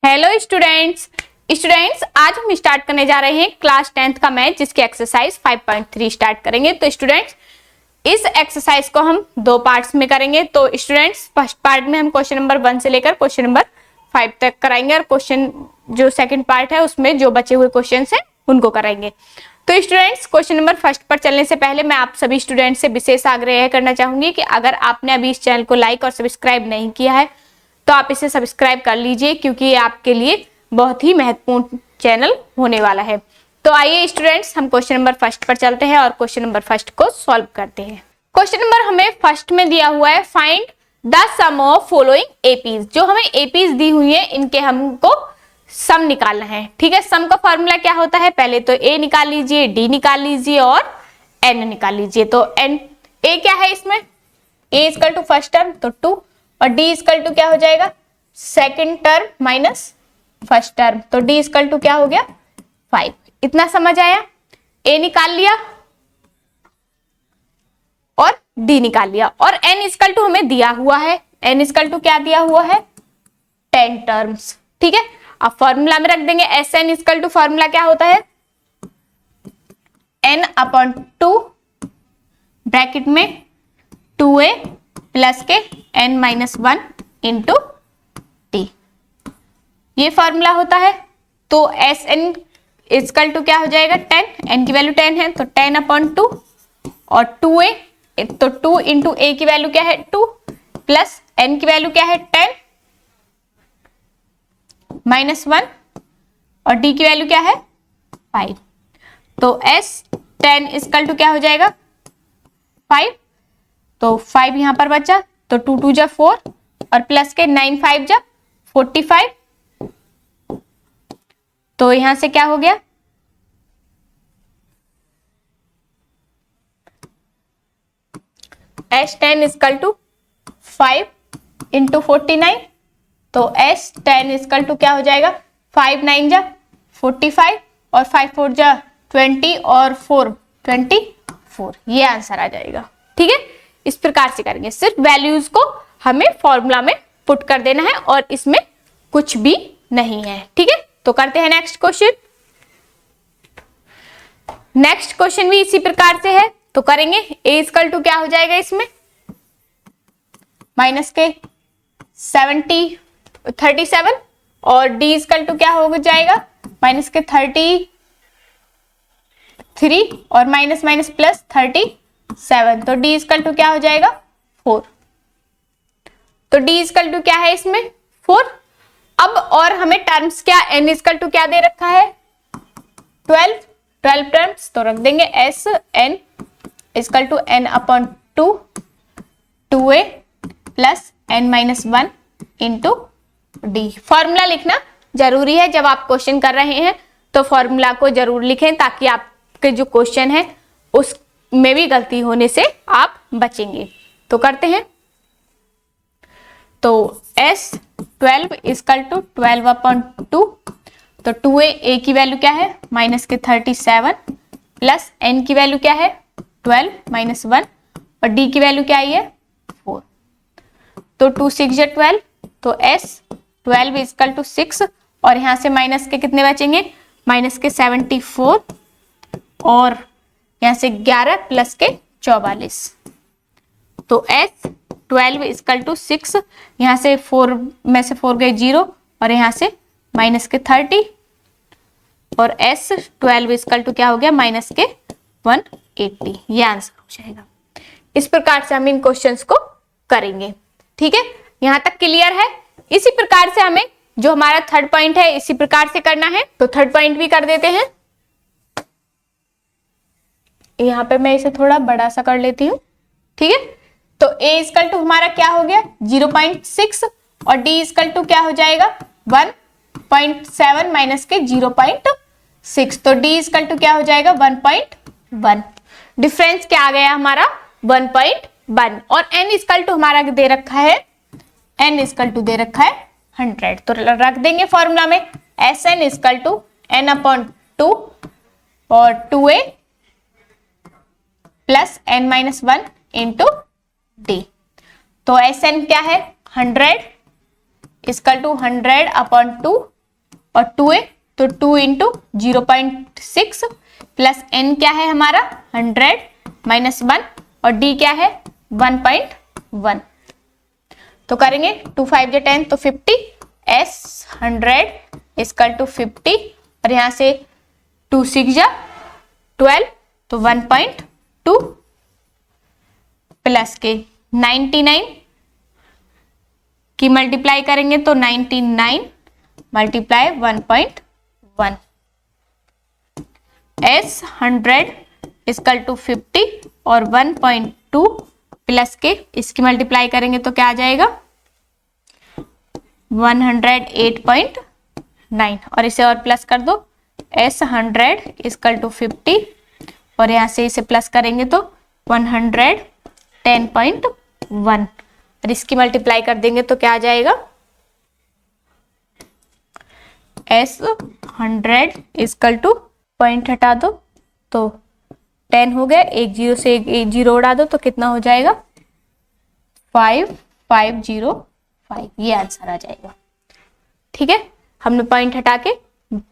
Hello students आज हम start करने जा रहे हैं क्लास 10th का मैथ जिसकी एक्सरसाइज 5.3 स्टार्ट करेंगे। तो स्टूडेंट्स इस एक्सरसाइज को हम दो पार्ट्स में करेंगे। तो स्टूडेंट्स फर्स्ट पार्ट में हम क्वेश्चन नंबर 1 से लेकर क्वेश्चन नंबर 5 तक कराएंगे और क्वेश्चन जो सेकंड पार्ट है उसमें जो बचे हुए क्वेश्चन हैं उनको कराएंगे। तो स्टूडेंट्स क्वेश्चन नंबर फर्स्ट पर चलने से पहले मैं आप सभी स्टूडेंट्स से विशेष आग्रह करना चाहूंगी कि अगर आपने अभी इस चैनल को लाइक और सब्सक्राइब नहीं किया है तो आप इसे सब्सक्राइब कर लीजिए, क्योंकि ये आपके लिए बहुत ही महत्वपूर्ण चैनल होने वाला है। तो आइए स्टूडेंट्स हम क्वेश्चन नंबर फर्स्ट पर चलते हैं और क्वेश्चन नंबर फर्स्ट को सॉल्व करते हैं। क्वेश्चन नंबर हमें फर्स्ट में दिया हुआ है, find the sum of following APs. जो हमें एपीज दी हुई है इनके हमको सम निकालना है। ठीक है, सम का फॉर्मूला क्या होता है, पहले तो ए निकाल लीजिए, डी निकाल लीजिए और एन निकाल लीजिए। तो एन ए क्या है इसमें, ए इक्वल टू फर्स्ट टर्म तो 2 और डी इक्वल टू क्या हो जाएगा second term minus first term, तो डी इक्वल टू क्या हो गया 5। इतना समझ आया, ए निकाल लिया और डी निकाल लिया। और एन इक्वल टू हमें दिया हुआ है, एन इक्वल टू क्या दिया हुआ है 10 टर्म्स। ठीक है, अब फॉर्मूला में रख देंगे S N equal to formula क्या होता है n अपॉन 2 ब्रैकेट में 2a प्लस के n माइनस 1 इंटू टी, ये फॉर्मूला होता है। तो एस एन इक्वल टू क्या हो जाएगा 10, n की वैल्यू 10 है तो 10 अपॉन 2 और 2a, तो 2 इंटू a की वैल्यू क्या है 2 प्लस n की वैल्यू क्या है 10 माइनस 1 और d की वैल्यू क्या है 5। तो s 10 इक्वल टू क्या हो जाएगा 5, तो 5 यहां पर बचा तो 2 2 जा 4 और प्लस के 9 5 जा 45, तो यहां से क्या हो गया S10 इक्वल टू 5 इंटू 49, तो S10 इक्वल टू क्या हो जाएगा 5 9 जा 45 और 5 4 जा 20 और 4 24, ये आंसर आ जाएगा। ठीक है, इस प्रकार से करेंगे, सिर्फ वैल्यूज को हमें फॉर्मूला में पुट कर देना है और इसमें कुछ भी नहीं है। ठीक है, तो करते हैं नेक्स्ट क्वेश्चन। नेक्स्ट क्वेश्चन भी इसी प्रकार से है, तो करेंगे a इक्वल टू क्या हो जाएगा इसमें माइनस के 37 और d इक्वल टू क्या हो जाएगा माइनस के 33 और माइनस माइनस प्लस 37, तो d इक्वल टू क्या हो जाएगा 4। तो d इक्वल टू क्या है इसमें 4। अब और हमें टर्म्स क्या n इक्वल टू क्या दे रखा है 12 टर्म्स, तो रख देंगे s n equal to n upon 2a plus n minus 1 into d. Formula लिखना जरूरी है, जब आप क्वेश्चन कर रहे हैं तो फॉर्मूला को जरूर लिखें ताकि आपके जो क्वेश्चन है उसमें भी गलती होने से आप बचेंगे। तो करते हैं, तो S12 इक्वल टू 12 अपॉन 2, तो 2a की वैल्यू क्या है माइनस के 37 प्लस n की वैल्यू क्या है 12 माइनस 1 और d की वैल्यू क्या आई है 4, तो 2 6 जा 12, तो S12 इक्वल टू 6 और यहां से माइनस के कितने बचेंगे माइनस के 74 और यहां से 11 प्लस के 44, तो S12 इक्वल टू 6, यहां से 4 में से 4 गए 0 और यहां से माइनस के 30 और S12 इक्वल टू क्या हो गया माइनस के 180, ये आंसर हो जाएगा। इस प्रकार से हम इन क्वेश्चंस को करेंगे। ठीक है, यहां तक क्लियर है। इसी प्रकार से हमें जो हमारा थर्ड पॉइंट है इसी प्रकार से करना है, तो थर्ड पॉइंट भी कर देते हैं। यहां पे मैं इसे थोड़ा बड़ा सा कर लेती हूं। ठीक है, तो a इक्वल टू हमारा क्या हो गया 0.6 और d इक्वल टू क्या हो जाएगा 1.7 माइनस के 0.6, तो d इक्वल टू क्या हो जाएगा 1.1। डिफरेंस क्या आ गया हमारा 1.1 और n इक्वल टू हमारा दे रखा है n इक्वल टू दे रखा है 100, तो रख देंगे फॉर्मूला में Sn equal to n upon 2 और 2a plus n minus 1 into D. तो Sn क्या है 100 इक्वल टू 100/2 और 2a तो 2 इंटू 0.6 प्लस n क्या है हमारा 100 माइनस 1 और d क्या है 1.1। तो करेंगे 2 5 10 तो 50 s 100 इक्वल टू 50 और यहां से 2 6 12 तो 1.2 प्लस के 99 की मल्टीप्लाई करेंगे तो 99 मल्टीप्लाई 1.1 s 100 इक्वल टू 50 और 1.2 प्लस के इसकी मल्टीप्लाई करेंगे तो क्या आ जाएगा 108.9 और इसे और प्लस कर दो s 100 इक्वल टू 50 और यहां से इसे प्लस करेंगे तो 110.1 और इसकी मल्टीप्लाई कर देंगे तो क्या आ जाएगा s 100 इक्वल टू पॉइंट हटा दो तो 10 हो गया, एक जीरो से एक जीरो उड़ा दो तो कितना हो जाएगा 5505 ये आंसर आ जाएगा। ठीक है, हमने पॉइंट हटा के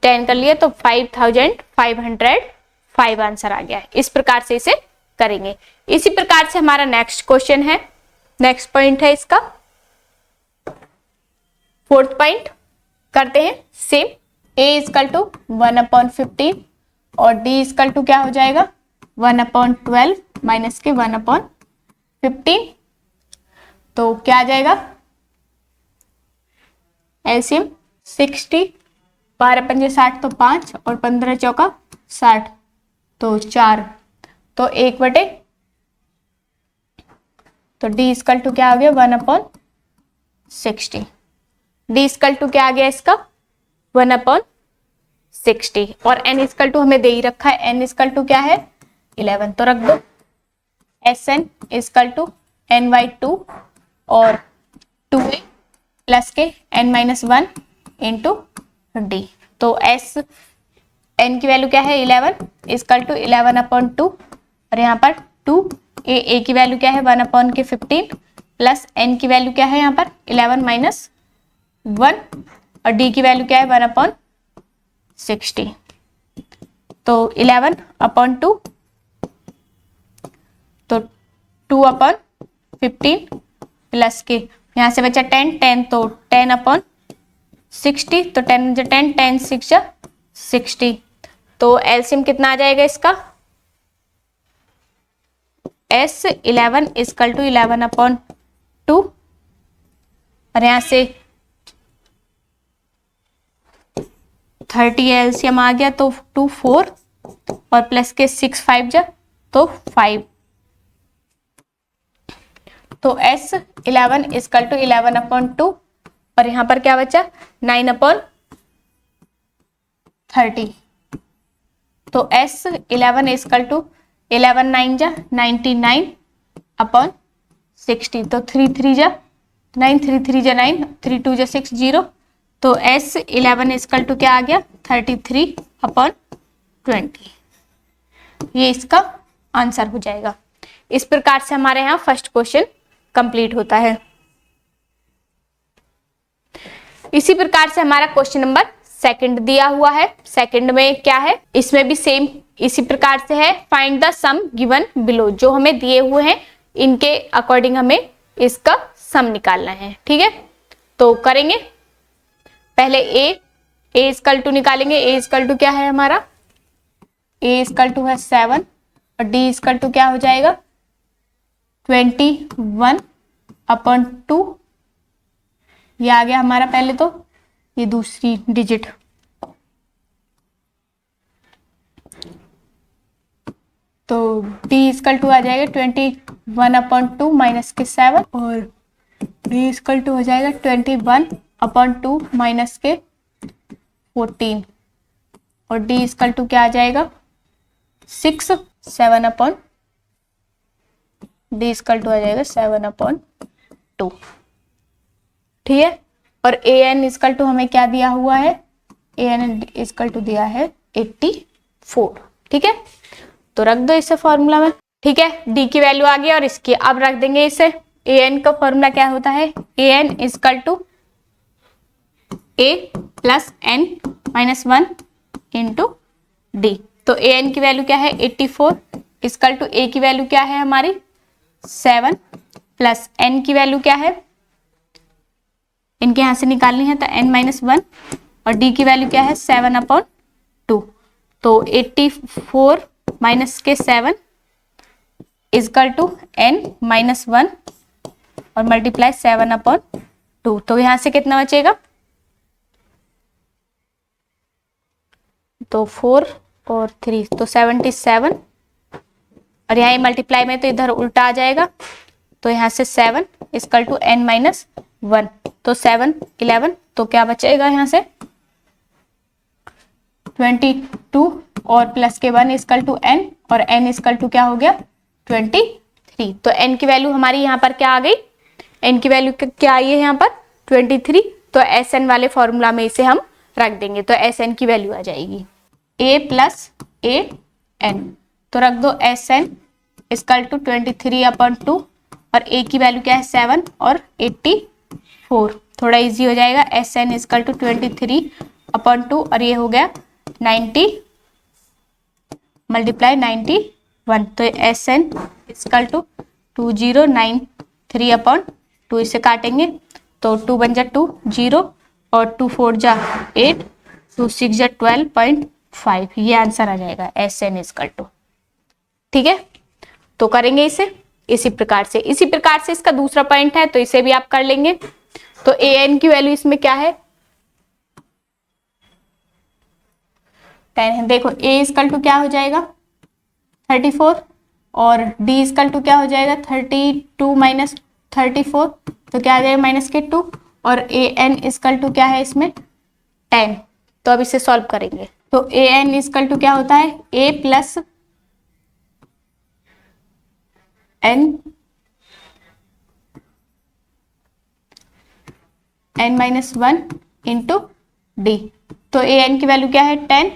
10 कर लिया तो 5505 आंसर आ गया है। इस प्रकार से इसे करेंगे। इसी प्रकार से हमारा नेक्स्ट क्वेश्चन है, नेक्स्ट पॉइंट है इसका 4th पॉइंट करते हैं सेम। a इक्वल टू 1/15 और d इक्वल टू क्या हो जाएगा 1/12 माइनस के 1/15 तो क्या आ जाएगा एलसीएम 60 12 पंजे 60 तो 5 और 15 चौका 60 तो 4 तो 1/, तो d इक्वल टू क्या आ गया 1/60। d इक्वल टू क्या आ गया इसका 1/60 और n इक्वल टू हमें दे ही रखा है, n इक्वल टू क्या है 11 तो रख दो sn इक्वल टू n/2 और 2a प्लस के n-1 इंटू d तो s n की वैल्यू क्या है 11 इक्वल टू 11/2 और यहाँ पर 2a की वैल्यू क्या है 1/15 प्लस n की वैल्यू क्या है यहाँ पर 11 माइनस 1 और d की वैल्यू क्या है 1/60 तो 11/2 तो 2/15 प्लस के यहाँ से बचा 10 तो 10/60 तो 10 10 10 6 60 तो एलसीएम कितना आ जाएगा इसका s11 इक्वल टू 11/2 और यहाँ से 30 एलसीएम आ गया तो 2 4 और प्लस के 6 5 तो 5 तो s11 इक्वल टू 11/2 और यहाँ पर क्या बचा 9/30 तो s11 इक्वल टू 11 9 99/60 तो 3 3 9 3 3 9 3 2 6 0 तो s11 इक्वल टू क्या आ गया 33/20 ये इसका आंसर हो जाएगा। इस प्रकार से हमारे यहाँ फर्स्ट क्वेश्चन कंप्लीट होता है। इसी प्रकार से हमारा क्वेश्चन नंबर सेकंड दिया हुआ है। सेकंड में क्या है, इसमें भी सेम इसी प्रकार से है, find the sum given below. जो हमें दिए हुए हैं इनके अकॉर्डिंग हमें इसका सम निकालना है। ठीक है, तो करेंगे पहले ए इक्वल टू निकालेंगे। ए इक्वल टू क्या है हमारा, ए इक्वल टू है 7 और डी इक्वल टू क्या हो जाएगा 21/2 ये आ गया हमारा पहले तो ये दूसरी डिजिट तो d इक्वल टू आ जाएगा 21/2 माइनस के 7 और d इक्वल टू हो जाएगा 21/2 माइनस के 14 और d इक्वल टू क्या आ जाएगा 6 7/, d इक्वल टू आ जाएगा 7/2। ठीक है, और an इक्वल टू हमें क्या दिया हुआ है, an इक्वल टू दिया है 84। ठीक है, तो रख दो इसे फॉर्मूला में। ठीक है, d की वैल्यू आ गई और इसकी अब रख देंगे इसे। an का फॉर्मूला क्या होता है, an equal to a plus n minus 1 into D. तो ए एन की वैल्यू क्या है 84 इक्वल टू ए की वैल्यू क्या है हमारी 7 प्लस एन की वैल्यू क्या है, इनके यहां से निकालनी है तो n माइनस 1 और d की वैल्यू क्या है 7/2। तो 84 माइनस के 7 इक्वल टू n माइनस 1 और मल्टीप्लाई 7/2। तो यहां से कितना बचेगा, तो 4 और 3 तो 77 और यहाँ मल्टीप्लाई में तो इधर उल्टा आ जाएगा। तो यहाँ से 7 इक्वल टू n माइनस 1 तो 7 11 तो क्या बचेगा यहाँ से 22 और प्लस के 1 इक्वल टू n और n इक्वल टू क्या हो गया 23। तो n की वैल्यू हमारी यहाँ पर क्या आ गई, n की वैल्यू क्या आई है यहाँ पर 23। तो Sn वाले फॉर्मूला में इसे हम रख देंगे तो Sn की वैल्यू आ जाएगी a प्लस ए एन। तो रख दो Sn इक्वल टू 23/2 और a की वैल्यू क्या है 7 और 84। थोड़ा इजी हो जाएगा Sn इक्वल टू 23/2 और ये हो गया 90 मल्टीप्लाई 91। तो Sn इक्वल टू 2093/2 इसे काटेंगे तो 2 बन जा 2 0 और 2 4 जा 8 2 6 जा 12.5 ये आंसर आ जाएगा Sn इक्वल टू। ठीक है, तो करेंगे इसे इसी प्रकार से। इसी प्रकार से इसका दूसरा पॉइंट है तो इसे भी आप कर लेंगे। तो an की वैल्यू इसमें क्या है 10 है। देखो a इक्वल टू क्या हो जाएगा 34 और d इक्वल टू क्या हो जाएगा 32 माइनस 34 तो क्या आ जाएगा माइनस के 2 और an इक्वल टू क्या है इसमें 10। तो अब इसे सॉल्व करेंगे तो an इक्वल टू क्या होता है a plus n minus 1 into D. तो an की वैल्यू क्या है 10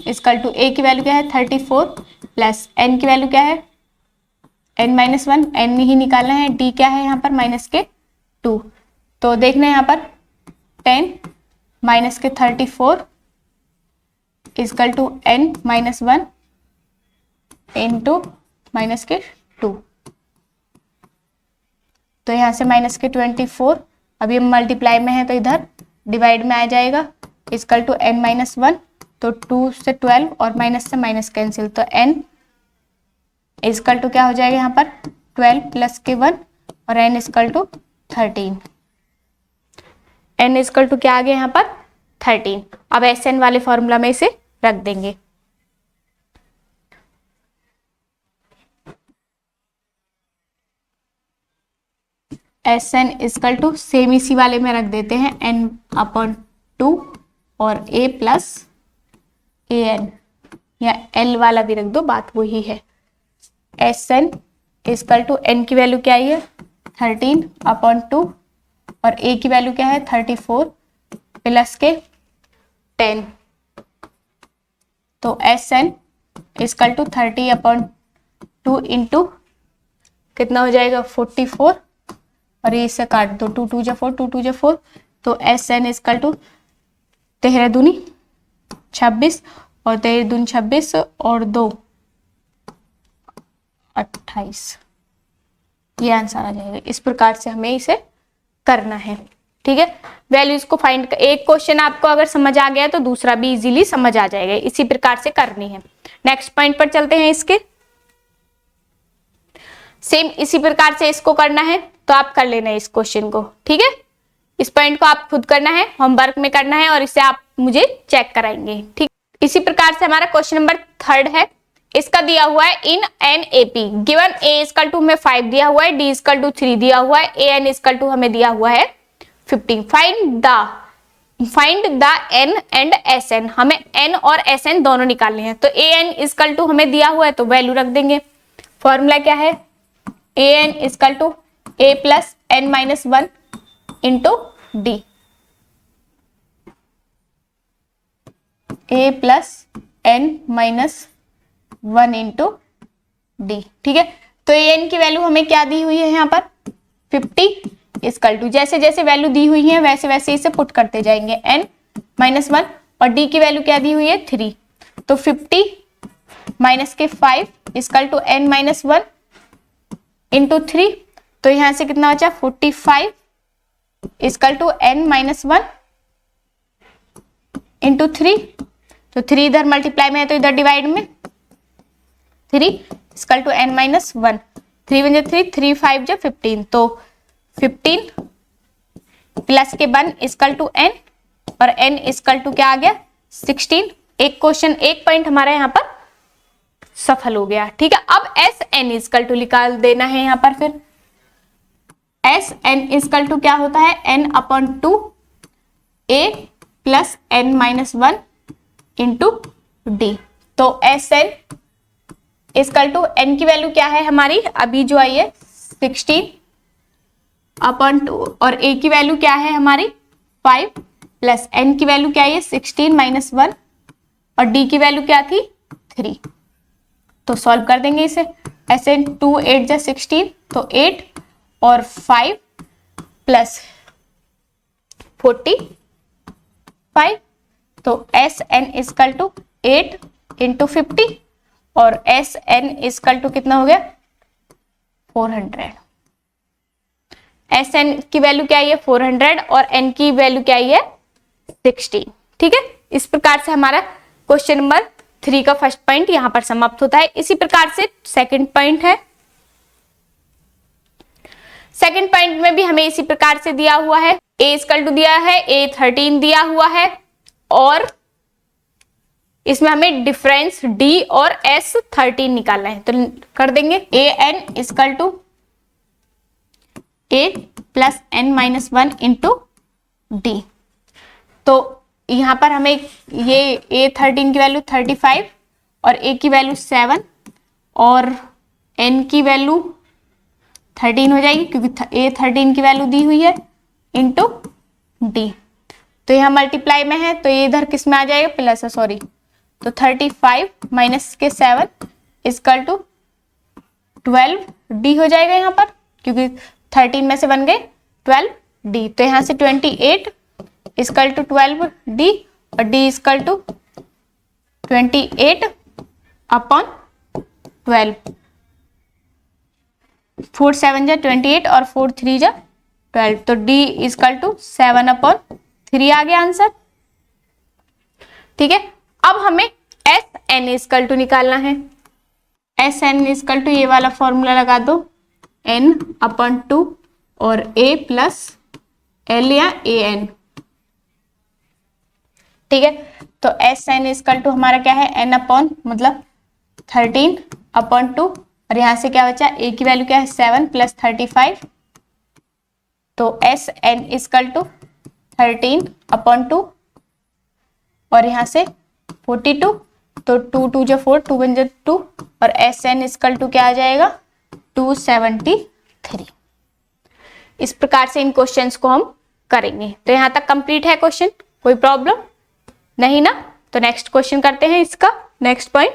इक्वल टू a की वैल्यू क्या है 34 प्लस n की वैल्यू क्या है n माइनस 1 n ही निकालना है, d क्या है यहाँ पर माइनस के 2। तो देखना है यहाँ पर 10 माइनस के 34 equal to n minus 1 into minus के 2। तो यहाँ से माइनस के 24 अभी हम मल्टीप्लाई में है तो इधर डिवाइड में आ जाएगा इक्वल टू n माइनस 1 तो 2 से 12 और माइनस से माइनस कैंसिल तो n इक्वल टू क्या हो जाएगा यहाँ पर 12 प्लस के 1 और n equal to 13। n equal to क्या आ गया यहाँ पर 13। अब Sn वाले फॉर्मूला में इसे रख देंगे। Sn इक्वल टू सेम इसी वाले में रख देते हैं n/2 और a प्लस an या l वाला भी रख दो बात वही है। Sn इक्वल टू n की वैल्यू क्या आई है 13/2 और a की वैल्यू क्या है 34 प्लस के 10। तो Sn इक्वल टू 30/2 इंटू कितना हो जाएगा 44 और ये इससे काट दो 2 2 जा 4 2 2 जा 4 तो Sn इक्वल टू 13 दूनी 26 और 13 दूनी 26 और 2 28 ये आंसर आ जाएगा। इस प्रकार से हमें इसे करना है। ठीक है, वैल्यूज को फाइंड एक क्वेश्चन आपको अगर समझ आ गया तो दूसरा भी इजीली समझ आ जाएगा। इसी प्रकार से करनी है। नेक्स्ट पॉइंट पर चलते हैं। इसके सेम इसी प्रकार से इसको करना है तो आप कर लेना है इस क्वेश्चन को। ठीक है, इस पॉइंट को आप खुद करना है, होमवर्क में करना है और इसे आप मुझे चेक कराएंगे। ठीक, इसी प्रकार से हमारा क्वेश्चन नंबर 3 है। इसका दिया हुआ है in an AP given a equal to हमें 5 दिया हुआ है, d इक्वल टू 3 दिया हुआ है, an इक्वल टू हमें दिया हुआ है 15। Find the n and Sn। हमें n और Sn दोनों निकालने हैं। तो an इक्वल टू हमें दिया हुआ है तो वैल्यू रख देंगे। फॉर्मूला क्या है an equal to a plus n minus 1 into d. a plus n minus 1 into d. ठीक है, तो an की वैल्यू हमें क्या दी हुई है यहाँ पर 50 इक्वल टू, जैसे जैसे वैल्यू दी हुई है वैसे वैसे इसे पुट करते जाएंगे, n माइनस 1 और d की वैल्यू क्या दी हुई है 3, तो 50 माइनस के 5 equal to n minus 1 into 3, तो यहां से कितना बचा 45 equal to n minus 1 into 3, तो 3 इधर मल्टीप्लाई में है तो इधर डिवाइड में 3 equal to n minus 1, 3 one जा 3, 3 5 जा 15, तो 15 प्लस के 1 इक्वल टू n और n इक्वल टू क्या आ गया 16। एक क्वेश्चन, एक पॉइंट हमारा यहाँ पर सफल हो गया। ठीक है, अब एस एन इक्वल टू निकाल देना है यहाँ पर। फिर एस एन इक्वल टू क्या होता है n upon 2 a plus n minus 1 into D. तो S N equal to n की वैल्यू क्या है हमारी अभी जो आई है 16 अपॉन 2 और a की वैल्यू क्या है हमारी 5 प्लस n की वैल्यू क्या है 16 माइनस 1 और d की वैल्यू क्या थी 3। तो सॉल्व कर देंगे इसे, ऐसे 2 8 जा 16, तो 8 और 5 प्लस 45, तो S N equal to 8 into 50 और एस एन इक्वल टू कितना हो गया 400। एस एन की वैल्यू क्या है 400 और एन की वैल्यू क्या है 16। ठीक है, इस प्रकार से हमारा क्वेश्चन नंबर 3 का फर्स्ट पॉइंट यहां पर समाप्त होता है। इसी प्रकार से सेकंड पॉइंट है, सेकंड पॉइंट में भी हमें इसी प्रकार से दिया हुआ है, a इक्वल टू दिया है, a 13 दिया हुआ है और इसमें हमें डिफरेंस d और s 13 निकालना है। तो कर देंगे a n equal to a plus n minus 1 into D. तो यहाँ पर हमें ये A13 की वैल्यू 35 और A की वैल्यू 7 और N की वैल्यू 13 हो जाएगी क्योंकि A13 की वैल्यू दी हुई है इंटू डी। तो यहाँ मल्टीप्लाई में है तो ये इधर किस में आ जाएगा प्लस, सॉरी, तो 35 माइनस के 7 इक्वल टू 12 डी हो जाएगा यहाँ पर क्योंकि 13 में से बन गए 12 डी। तो यहाँ से 28 इक्वल टू 12 डी और डी इक्वल टू 28 अपॉन 12, 4 7 जा 28 और 4 3 जा 12, तो डी इक्वल टू 7 अपॉन 3 आ गया आंसर। ठीक है, अब हमें एस एन इक्वल टू निकालना है। एस एन इक्वल टू ये वाला फॉर्मूला लगा दो, n अपॉन 2 और a प्लस एल या ए एन। ठीक है, तो एस एन इक्वल टू हमारा क्या है n अपॉन मतलब 13 अपॉन 2 और यहां से क्या बचा a की वैल्यू क्या है 7 प्लस 35, तो S N equal to 13 upon 2 और यहां से 42, तो 2 2 जो 4 2 1 जो 2 और एस एन इक्वल टू क्या आ जाएगा 273। इस प्रकार से इन क्वेश्चंस को हम करेंगे। तो यहां तक कंप्लीट है क्वेश्चन, कोई प्रॉब्लम नहीं ना। तो नेक्स्ट क्वेश्चन करते हैं इसका नेक्स्ट पॉइंट।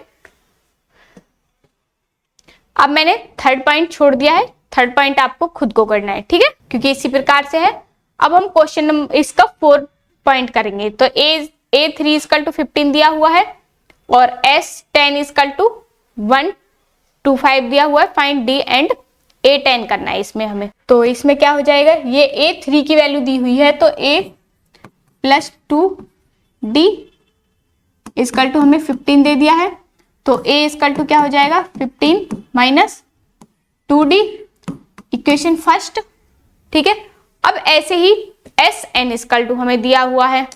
अब मैंने थर्ड पॉइंट छोड़ दिया है, थर्ड पॉइंट आपको खुद को करना है, ठीक है, क्योंकि इसी प्रकार से है। अब हम क्वेश्चन नंबर इसका 4 पॉइंट करेंगे। तो A3 इक्वल टू 15 दिया हुआ है और S10 इक्वल टू 125 दिया हुआ है। फाइंड D एंड A10 करना है इसमें हमें। तो इसमें क्या हो जाएगा, ये A3 की वैल्यू दी हुई है तो A plus 2D equal to हमें 15 दे दिया है, तो A इक्वल टू क्या हो जाएगा 15 माइनस 2D, इक्वेशन फर्स्ट। ठीक है, अब ऐसे ही SN इक्वल टू हमें दिया हुआ है,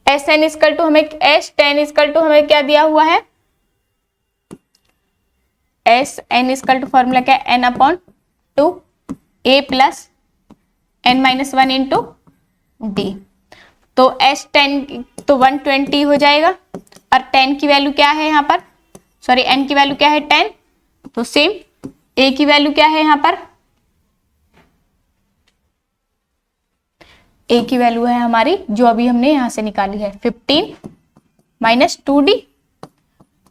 SN इक्वल टू हमें S10 इक्वल टू हमें क्या दिया हुआ है, SN इक्वल टू फॉर्मूला क्या है n upon 2 A plus n minus 1 into D. तो S10 तो 120 हो जाएगा और 10 की वैल्यू क्या है यहाँ पर, सॉरी n की वैल्यू क्या है 10, तो सेम A की वैल्यू क्या है यहाँ पर, A की वैल्यू है हमारी जो अभी हमने यहां से निकाली है 15 माइनस 2D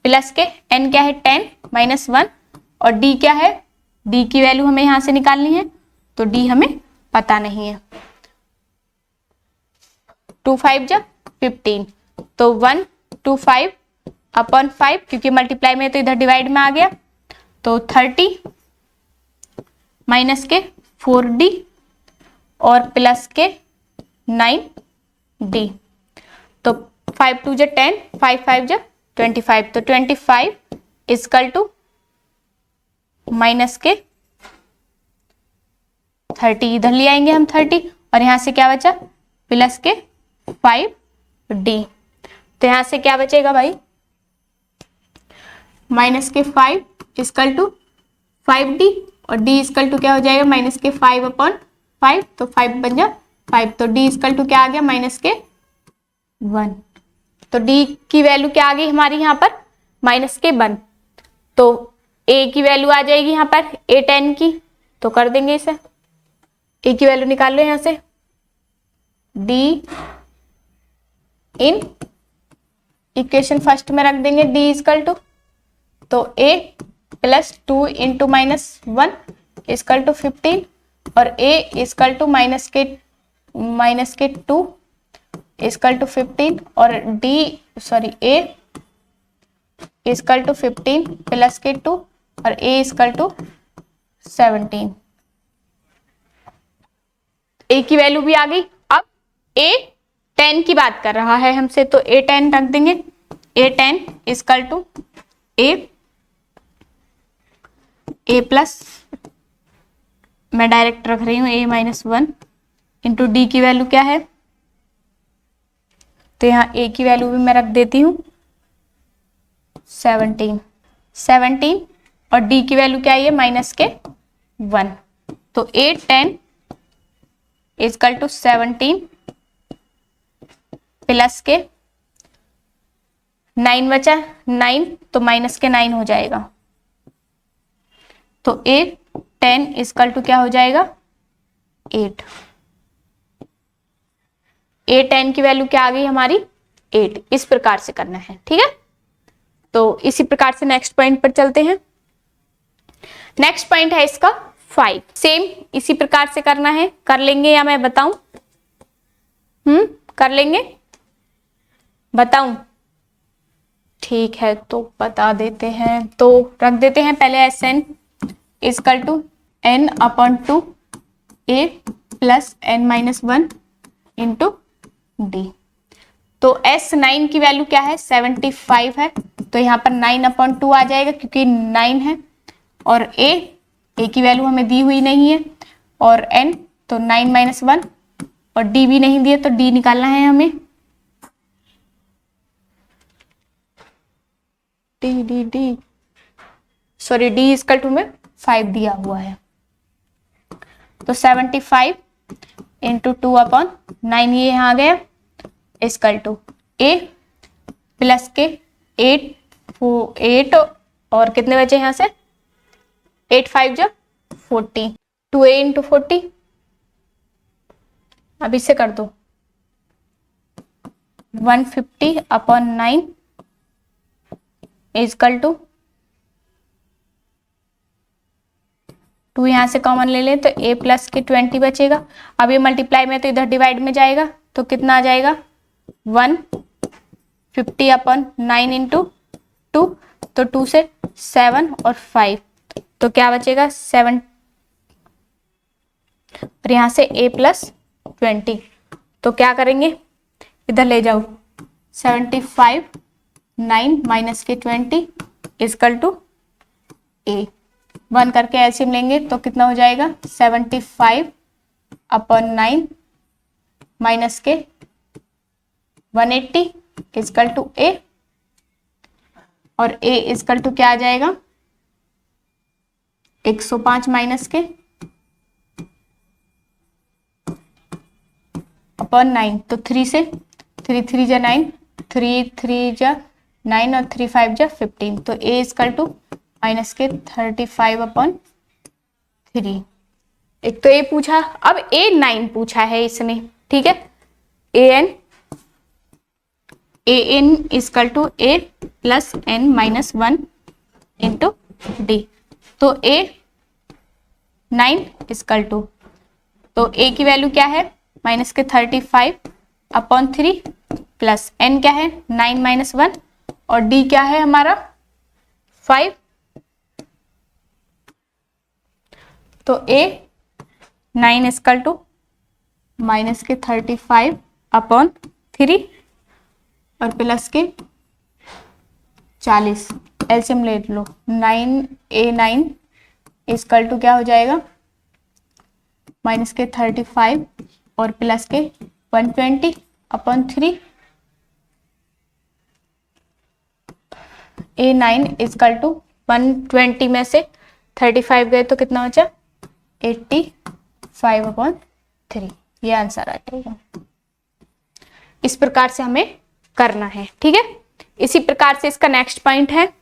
प्लस के n क्या है 10 माइनस 1 और D क्या है डी की वैल्यू हमें यहां से निकालनी है, तो डी हमें पता नहीं है। 2 5 जा 15, तो 125 अपॉन 5, क्योंकि मल्टीप्लाई में तो इधर डिवाइड में आ गया, तो 30 माइनस के 4d और प्लस के 9d, तो 5 2 जा 10, 5 5 जा 25, तो 25 इजकल टू माइनस के 30, इधर ले आएंगे हम 30, और यहां से क्या बचा प्लस के 5d, तो यहां से क्या बचेगा भाई माइनस के 5 इजकल टू 5d, और d इजकल टू क्या हो जाएगा माइनस के 5 अपॉन 5, तो 5 बन जा 5, तो d इजकल टू क्या आ गया माइनस के 1, तो d की वैल्यू क्या आ गई हमारी यहाँ पर माइनस के 1, तो a की वैल्यू आ जाएगी यहाँ पर a10 की, तो कर देंगे इसे, a की वैल्यू निकाल लो यहाँ से, d इन इक्वेशन फर्स्ट में रख देंगे d इजकल टू, तो a plus 2 into minus 1 equal to 15, और a इजकल टू माइनस के 2 इजकल टू 15, और a इजकल टू 15 प्लस के 2 और a इजकल टू 17, a की वैल्यू भी आ गई। अब a 10 की बात कर रहा है हमसे, तो a 10 रख देंगे, a 10 equal to a plus, मैं डायरेक्ट रख रही हूँ a माइनस 1 इंटू डी की वैल्यू क्या है, तो यहाँ a की वैल्यू भी मैं रख देती हूँ 17 और d की वैल्यू क्या है माइनस के 1, तो a 10 इजकल टू 17 प्लस के 9 बचा 9, तो माइनस के 9 हो जाएगा, तो a 10 इजकल टू क्या हो जाएगा 8, a 10 की वैल्यू क्या आ गई हमारी 8, इस प्रकार से करना है, ठीक है। तो इसी प्रकार से नेक्स्ट पॉइंट पर चलते हैं। नेक्स्ट पॉइंट है इसका 5, सेम इसी प्रकार से करना है, कर लेंगे या मैं बताऊं? कर लेंगे, बताऊं? ठीक है, तो बता देते हैं, तो रख देते हैं पहले Sn equal to n upon 2 a plus n minus 1 into D, तो S9 की वैल्यू क्या है 75 है, तो यहाँ पर 9 अपॉन 2 आ जाएगा क्योंकि 9 है, और a की वैल्यू हमें दी हुई नहीं है, और n तो 9 माइनस 1, और d भी नहीं दिया, तो d निकालना है हमें, d sorry d equal to में 5 दिया हुआ है, तो 75 इंटू 2 अपॉन 9 ये यहाँ आ गया इजकल टू a प्लस के 8 और कितने बचे यहाँ से 8 5 जा 40, 2a इंटू 40, अब इससे कर दो 150 अपॉन 9 इजकल टू 2 यहाँ से कॉमन ले लें तो a प्लस के 20 बचेगा, अब ये मल्टीप्लाई में तो इधर डिवाइड में जाएगा, तो कितना आ जाएगा 150 अपॉन 9 इंटू 2, तो 2 से 7 और 5, तो क्या बचेगा 7, और यहाँ से a प्लस 20, तो क्या करेंगे इधर ले जाओ 75 9 माइनस के 20 इजकल टू a, 1 करके एलसीएम लेंगे तो कितना हो जाएगा 75 अपॉन 9 माइनस के 180 इजकल टू a, और a इजकल टू क्या आ जाएगा 105 माइनस के अपॉन 9, तो 3 से 3 3 जा 9, 3 3 जा 9 और 3 5 जा 15, तो a इजकल टू माइनस के 35 अपॉन 3। एक तो a पूछा, अब a9 पूछा है इसने, ठीक है, an equal to a plus n minus 1 into D, तो a 9 इक्वल टू, तो a की वैल्यू क्या है माइनस के 35/3 प्लस n क्या है 9 - 1 और d क्या है हमारा 5, तो a 9 इक्वल टू माइनस के 35/3 और प्लस के 40, एलसीएम ले लो 9a9 इक्वल टू क्या हो जाएगा माइनस के 35 और प्लस के 120/3, a9 इक्वल टू 120 में से 35 गए तो कितना बचा 85/3, ये आंसर आ जाएगा। इस प्रकार से हमें करना है, ठीक है। इसी प्रकार से इसका नेक्स्ट पॉइंट है,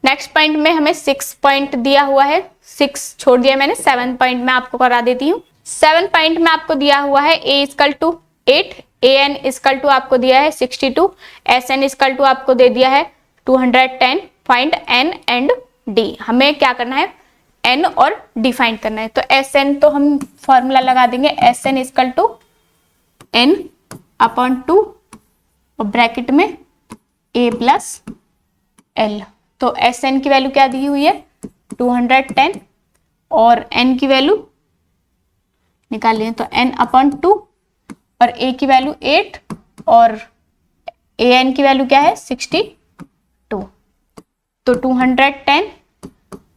नेक्स्ट पॉइंट में हमें 6 पॉइंट दिया हुआ है, 6 छोड़ दिया मैंने, 7 पॉइंट में आपको करा देती हूँ। 7 पॉइंट में आपको दिया हुआ है a equal to 8, an equal to आपको दिया है 62, sn इक्वल टू आपको दे दिया है 210, फाइंड n एंड d। हमें क्या करना है n और d फाइंड करना है, तो sn तो हम फॉर्मूला लगा देंगे, sn इक्वल टू n/2 और ब्रैकेट में a प्लस l। तो sn की वैल्यू क्या दी हुई है 210 और n की वैल्यू निकाल लिए तो n/2 और a की वैल्यू 8 और an की वैल्यू क्या है 62, तो 210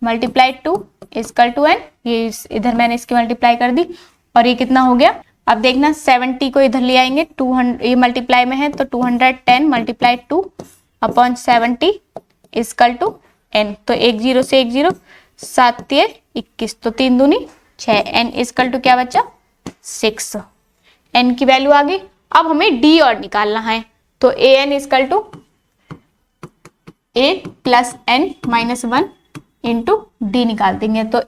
मल्टीप्लाई 2 इक्वल टू n, ये इधर मैंने इसकी मल्टीप्लाई कर दी और ये कितना हो गया। अब देखना 70 को इधर ले आएंगे, 200 ये मल्टीप्लाई में है तो 210 मल्टीप्लाई 2/70 इक्वल टू n, तो 1 0 से 1 0, 7 21, तो 3 दूनी 6, n इक्वल टू क्या बचा 6, n की वैल्यू आ गई। अब हमें d और निकालना है, तो an equal to a plus n minus 1 into d निकाल देंगे, तो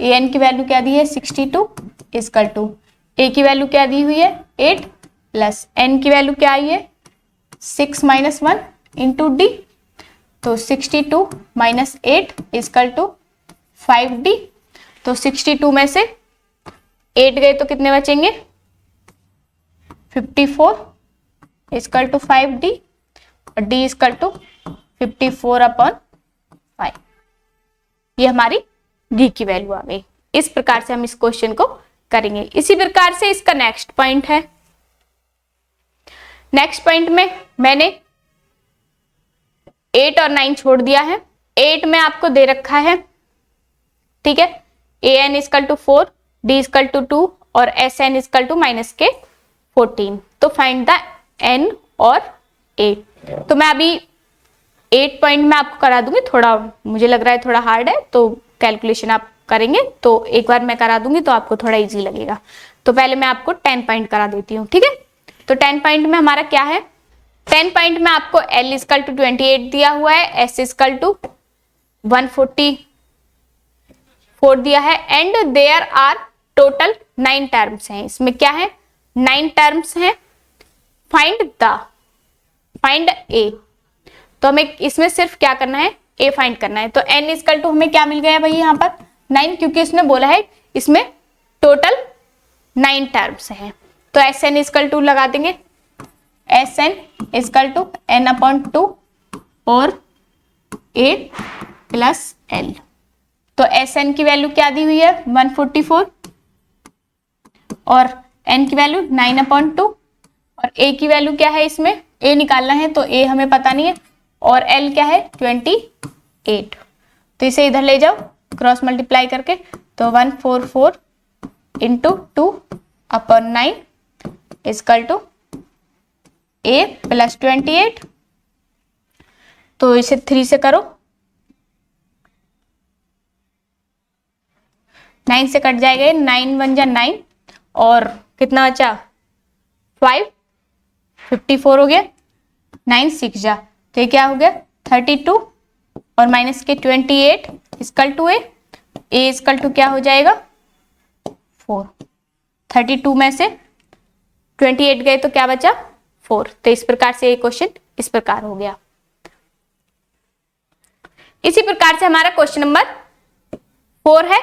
an की वैल्यू क्या दी है 62 इक्वल टू a की वैल्यू क्या दी हुई है 8 प्लस n की वैल्यू क्या आई है 6 - 1 इंटू d, तो 62 - 8 इक्वल टू 5d, तो 62 में से 8 गए तो कितने बचेंगे 54 इक्वल टू 5d और d इक्वल टू 54/5, ये हमारी d की वैल्यू आ गई। इस प्रकार से हम इस क्वेश्चन को करेंगे। इसी प्रकार से इसका नेक्स्ट पॉइंट है, नेक्स्ट पॉइंट में मैंने 8 और 9 छोड़ दिया है। 8 में आपको दे रखा है, ठीक है, an equal to 4, d equal to 2 और sn इक्वल टू -14, तो फाइंड द n और 8। तो मैं अभी 8 पॉइंट में आपको करा दूंगी, थोड़ा मुझे लग रहा है थोड़ा हार्ड है, तो कैलकुलेशन आप करेंगे तो एक बार मैं करा दूंगी तो आपको थोड़ा इजी लगेगा। तो पहले मैं आपको 10 पॉइंट करा देती हूँ, ठीक है। तो 10 पॉइंट में हमारा क्या है, 10 पॉइंट में आपको l इक्वल टू 28 दिया हुआ है, s इक्वल टू 144 दिया है and there are total 9 terms हैं। इसमें क्या है 9 टर्म्स हैं। फाइंड a, तो हमें इसमें सिर्फ क्या करना है a फाइंड करना है। तो n इक्वल टू हमें क्या मिल गया भाई यहाँ पर 9, क्योंकि इसने बोला है इसमें टोटल 9 टर्म्स हैं, तो sn इक्वल टू लगा देंगे, sn इक्वल टू n/2 और a प्लस l। तो sn की वैल्यू क्या दी हुई है 144 और n की वैल्यू 9/2 और a की वैल्यू क्या है, इसमें a निकालना है तो a हमें पता नहीं है और l क्या है 28, तो इसे इधर ले जाओ क्रॉस मल्टीप्लाई करके, तो 144 into 2/9 equal to a plus 28, तो इसे 3 से करो, 9 से कट जाएगा, 9 1 जा 9 और कितना बचा 5, 54 हो गया, 9 6 जा, तो ये क्या हो गया 32 और माइनस के 28 equal to a equal to क्या हो जाएगा 4। 32 में से 28 गए तो क्या बचा 4, तो इस प्रकार से ये क्वेश्चन इस प्रकार हो गया। इसी प्रकार से हमारा क्वेश्चन नंबर 4 है,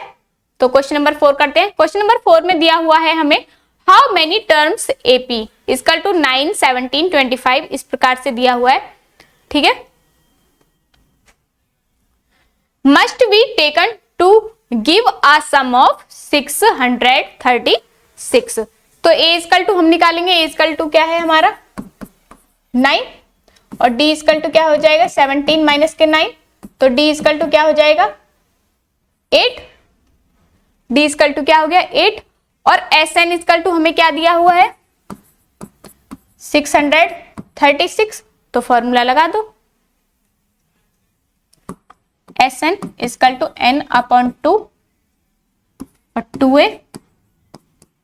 तो क्वेश्चन नंबर 4 करते हैं। क्वेश्चन नंबर 4 में दिया हुआ है हमें how many terms AP equal to 9, 17, 25, इस प्रकार से दिया हुआ है। ठीक है, must be taken to give a sum of 636। तो ए इक्वल टू हम निकालेंगे, ए इक्वल टू क्या है हमारा 9 और डी इक्वल टू क्या हो जाएगा 17 माइनस के 9, तो डी इक्वल टू क्या हो जाएगा 8, डी इक्वल टू क्या हो गया 8, और एस एन इक्वल टू हमें क्या दिया हुआ है 636, तो फॉर्मूला लगा दो, S N equal to N upon 2 और 2a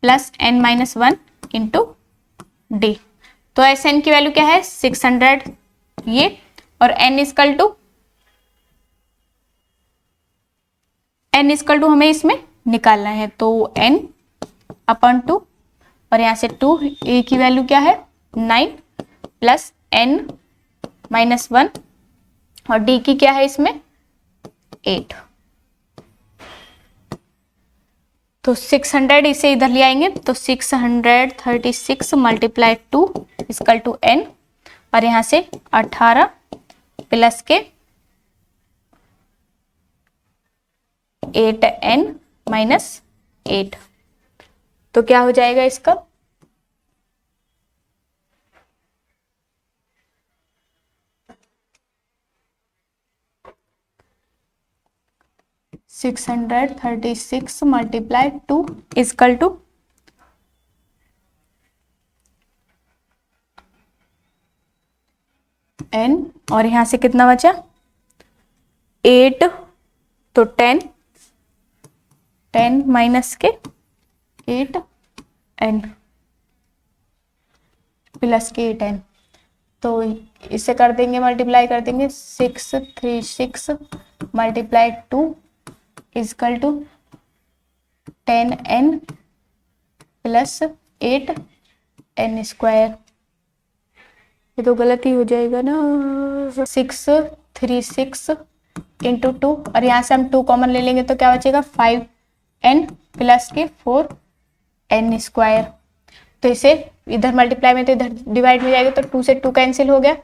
plus n minus 1 into D. तो एस एन की वैल्यू क्या है 600 ये, और n इक्वल टू हमें इसमें निकालना है, तो n अपॉन 2 और यहां से 2, a की वैल्यू क्या है 9 प्लस n माइनस 1 और d की क्या है इसमें 8। तो 600 इसे इधर ले आएंगे, तो 636 मल्टीप्लाई 2 इक्वल टू n, और यहां से 18 प्लस के 8n माइनस 8, तो क्या हो जाएगा इसका 636 मल्टीप्लाई 2 इक्वल टू n, और यहां से कितना बचा 8, तो 10 माइनस के 8n प्लस के 8n, तो इसे कर देंगे मल्टीप्लाई कर देंगे 636 multiply 2 equal to 10n plus 8n square. ये तो गलत ही हो जाएगा ना, 636 इंटू 2, और यहाँ से हम 2 कॉमन ले लेंगे तो क्या बचेगा 5n प्लस के 4n स्क्वायर। तो इसे इधर मल्टीप्लाई में तो इधर डिवाइड में जाएगा, तो 2 से 2 कैंसिल हो गया,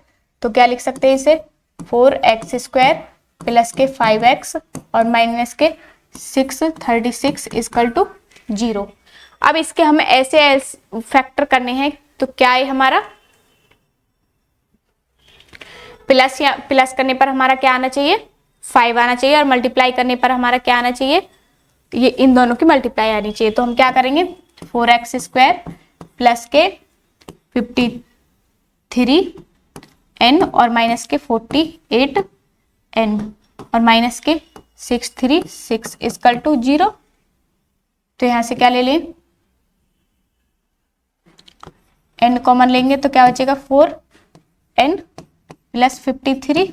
तो क्या लिख सकते हैं इसे 4x स्क्वायर प्लस के 5x और माइनस के 636 इक्वल टू 0। अब इसके हमें ऐसे फैक्टर करने हैं, तो क्या है हमारा प्लस, या प्लस करने पर हमारा क्या आना चाहिए 5 आना चाहिए, और मल्टीप्लाई करने पर हमारा क्या आना चाहिए, ये इन दोनों की मल्टीप्लाई आनी चाहिए। तो हम क्या करेंगे 4x स्क्वायर प्लस के 53n और माइनस के 48n और माइनस के 636 इक्वल टू 0। तो यहां से क्या ले लें n कॉमन लेंगे तो क्या बचेगा 4n प्लस 53,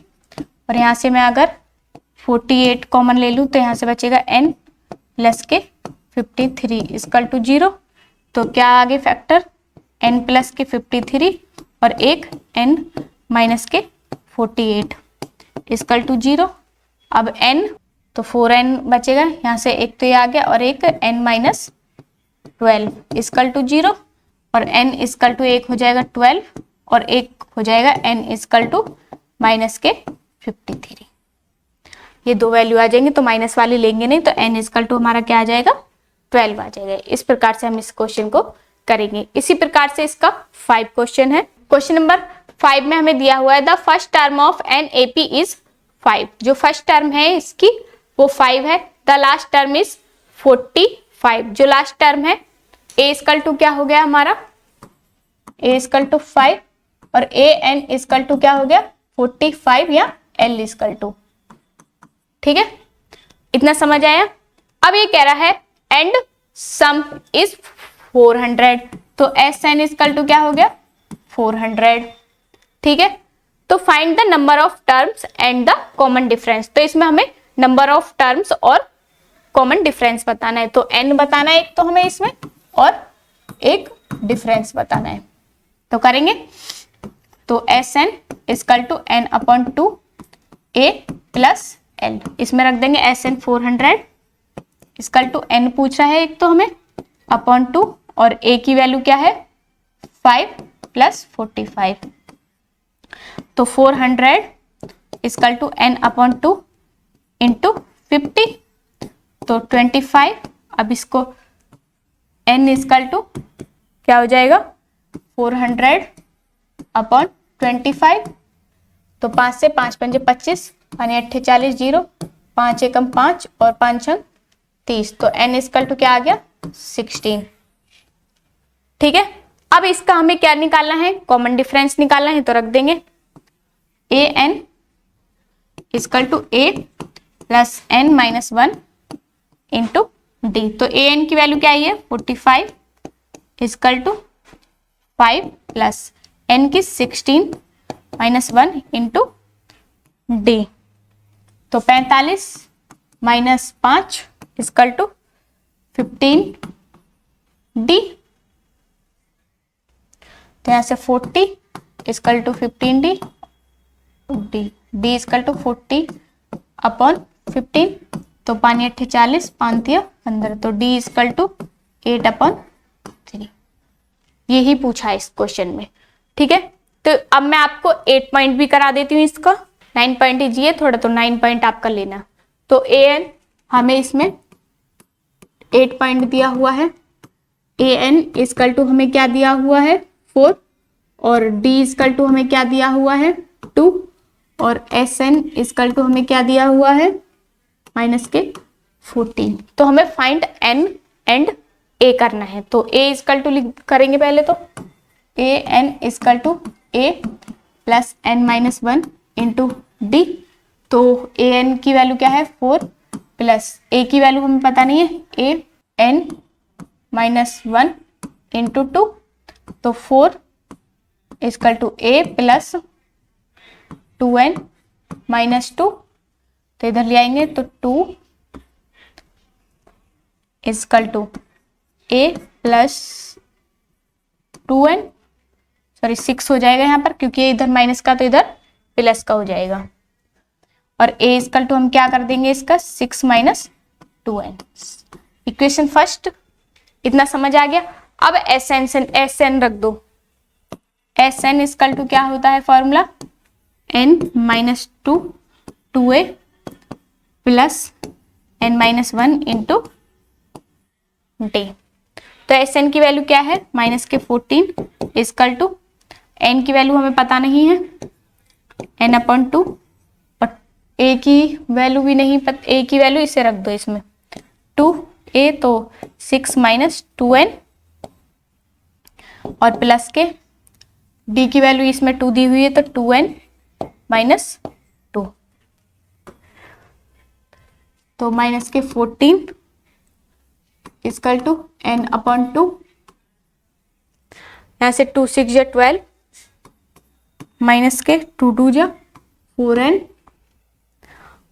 और यहां से मैं अगर 48 कॉमन ले लूं तो यहां से बचेगा n प्लस के 53 इक्वल टू 0। तो क्या आगे फैक्टर n प्लस के 53 और एक n माइनस के 48 इक्वल टू 0। अब n तो 4n बचेगा, यहाँ से एक तो ये आ गया और एक n माइनस 12 इक्वल टू 0, और n इक्वल टू एक हो जाएगा 12 और एक हो जाएगा n इक्वल टू माइनस के 53। ये दो वैल्यू आ जाएंगे, तो माइनस वाली लेंगे नहीं, तो n इक्वल टू हमारा क्या आ जाएगा 12 आ जाएगा। इस प्रकार से हम इस क्वेश्चन को करेंगे। इसी प्रकार से इसका 5 क्वेश्चन है। क्वेश्चन नंबर 5 में हमें दिया हुआ है the first term of an AP is 5। जो फर्स्ट टर्म है इसकी वो 5 है। The last term is 45। जो लास्ट टर्म है a इक्वल टू क्या हो गया हमारा a इक्वल टू 5 और a n इक्वल टू क्या हो गया 45 या l इक्वल टू। ठीक है, इतना समझ आया। अब ये कह रहा है एंड सम इज 400, तो एस एन इक्वल टू क्या हो गया 400। ठीक है, तो find the number of terms and the common difference. तो इसमें हमें नंबर ऑफ टर्म्स और कॉमन डिफरेंस बताना है। तो n बताना है एक तो हमें इसमें, और एक डिफरेंस बताना है। तो करेंगे, तो S N equal to n upon 2 a plus L, इसमें रख देंगे SN 400 इक्वल टू n पूछ रहा है एक तो हमें अपॉन 2 और a की वैल्यू क्या है 5 प्लस 45, तो 400 equal to n upon 2 into 50 तो 25। अब इसको n इक्वल टू क्या हो जाएगा 400 अपॉन 25, तो 5 से 5 पंजे 25 पानी 8 40 0 5 एकम 5 और 5 छंग 30, तो n इक्वल टू क्या आ गया 16। ठीक है, अब इसका हमें क्या निकालना है, कॉमन डिफरेंस निकालना है, तो रख देंगे an equal to a plus n minus 1 into D, तो an की वैल्यू क्या आई है 45 इक्वल टू 5 प्लस n की 16 माइनस 1 इंटू डी, तो 45 माइनस 5 इक्वल टू 15 डी, तो यहाँ से 40 equal to 15 D, D equal to 40 upon 15, तो पानी 8 40 5 15, तो डी इक्वल टू 8 अपॉन 3। यही पूछा है इस क्वेश्चन में। ठीक है, तो अब मैं आपको 8 पॉइंट भी करा देती हूँ, इसका 9 पॉइंट ही थोड़ा, तो 9 पॉइंट आपका लेना। तो an हमें इसमें 8 पॉइंट दिया हुआ है, an इक्वल टू हमें क्या दिया हुआ है 4 और d इक्वल टू हमें क्या दिया हुआ है 2 और sn इक्वल टू हमें क्या दिया हुआ है माइनस के 14। तो हमें फाइंड n एंड a करना है, तो a इक्वल टू करेंगे पहले, तो an equal to a plus n minus 1 into D, तो an की वैल्यू क्या है 4 प्लस a की वैल्यू हमें पता नहीं है a n माइनस 1 इंटू 2, तो 4 equal to a plus 2n minus 2, तो इधर ले आएंगे तो 2 equal to a plus 2n, sorry 6 हो जाएगा यहाँ पर, क्योंकि इधर माइनस का तो इधर प्लस का हो जाएगा, और a इक्वल टू हम क्या कर देंगे इसका 6 माइनस 2n। इक्वेशन फर्स्ट इतना समझ आ गया। अब SN रख दो, SN इक्वल टू क्या होता है formula n minus 2a plus n minus 1 into D, तो SN की वैल्यू क्या है माइनस के 14 इक्वल टू n की वैल्यू हमें पता नहीं है n अपॉन 2 और a की वैल्यू भी नहीं पता, a की वैल्यू इसे रख दो इसमें 2a, तो 6 माइनस 2n और प्लस के d की वैल्यू इसमें 2 दी हुई है, तो 2n माइनस 2, तो माइनस के 14 इक्वल टू n अपॉन 2, यहाँ से 2 6 जा 12 माइनस के 2 2 जा 4n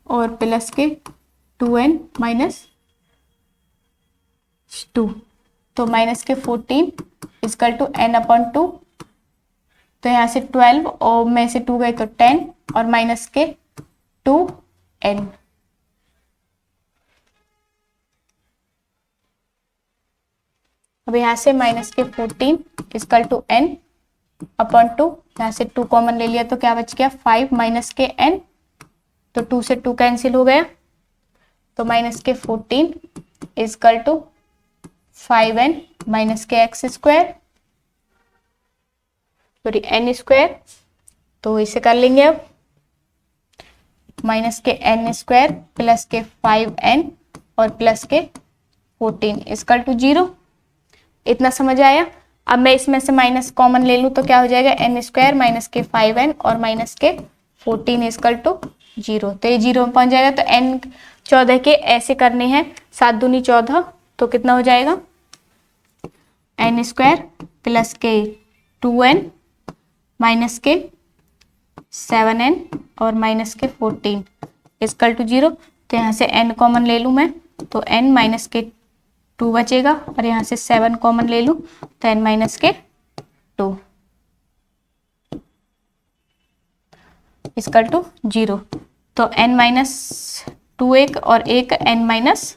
और प्लस के 2n माइनस 2, तो माइनस के 14 इक्वल टू n अपॉन 2, तो यहाँ से 12 और में से 2 गए तो 10 और माइनस के 2n, अब यहाँ से माइनस के 14 इक्वल टू n अपॉन 2, यहाँ से 2 कॉमन ले लिया तो क्या बच गया 5 माइनस के n, तो 2 से 2 कैंसिल हो गया, तो माइनस के 14 इक्वल टू 5n माइनस के x square, sorry n square, तो इसे कर लेंगे अब माइनस के n स्क्वायर प्लस के 5n और प्लस के 14 इक्वल टू 0। इतना समझ आया। अब मैं इसमें से माइनस कॉमन ले लूँ तो क्या हो जाएगा n स्क्वायर माइनस के 5n और माइनस के 14 इक्वल टू 0, तो ये 0 में पहुंच जाएगा। तो n 14 के ऐसे करने हैं, 7 दूनी 14, तो कितना हो जाएगा n स्क्वायर प्लस के 2n माइनस के 7n और माइनस के 14 इक्वल टू 0। तो यहाँ से n कॉमन ले लूँ मैं, तो n माइनस के 2 बचेगा और यहाँ से 7 कॉमन ले लूँ तो n माइनस के 2 इक्वल टू 0। तो n माइनस 2 एक और एक n माइनस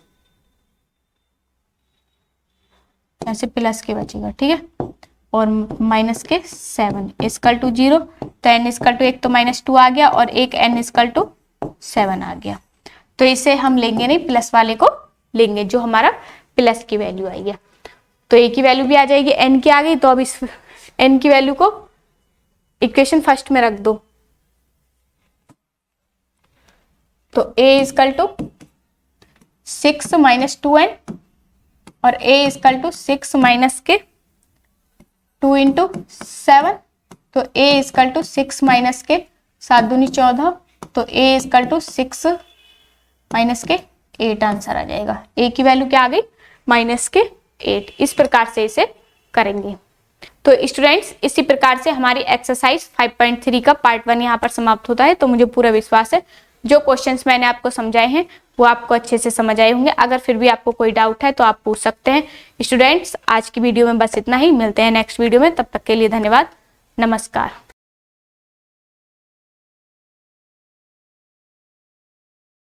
ऐसे प्लस के बचेगा, ठीक है, और माइनस के 7 इक्वल टू 0। तो n इक्वल टू एक तो -2 आ गया और एक n इक्वल टू 7 आ गया। तो इसे हम लेंगे नहीं, प्लस वाले को लेंगे जो हमारा प्लस की वैल्यू आई है। तो a की वैल्यू भी आ जाएगी, n की आ गई। तो अब इस n की वैल्यू को इक्वेशन फर्स्ट में रख दो। तो a equal to 6 minus 2n और a इक्वल टू 6 माइनस के 2 इंटू 7। तो a इक्वल टू 6 माइनस के 7 दूनी 14। तो a इक्वल टू 6 माइनस के 8 आंसर आ जाएगा। a की वैल्यू क्या आ गई, माइनस के 8। इस प्रकार से इसे करेंगे। तो स्टूडेंट्स इसी प्रकार से हमारी एक्सरसाइज 5.3 का पार्ट 1 यहाँ पर समाप्त होता है। तो मुझे पूरा विश्वास है जो क्वेश्चंस मैंने आपको समझाए हैं वो आपको अच्छे से समझ आए होंगे। अगर फिर भी आपको कोई डाउट है तो आप पूछ सकते हैं। स्टूडेंट्स आज की वीडियो में बस इतना ही, मिलते हैं नेक्स्ट वीडियो में, तब तक के लिए धन्यवाद, नमस्कार।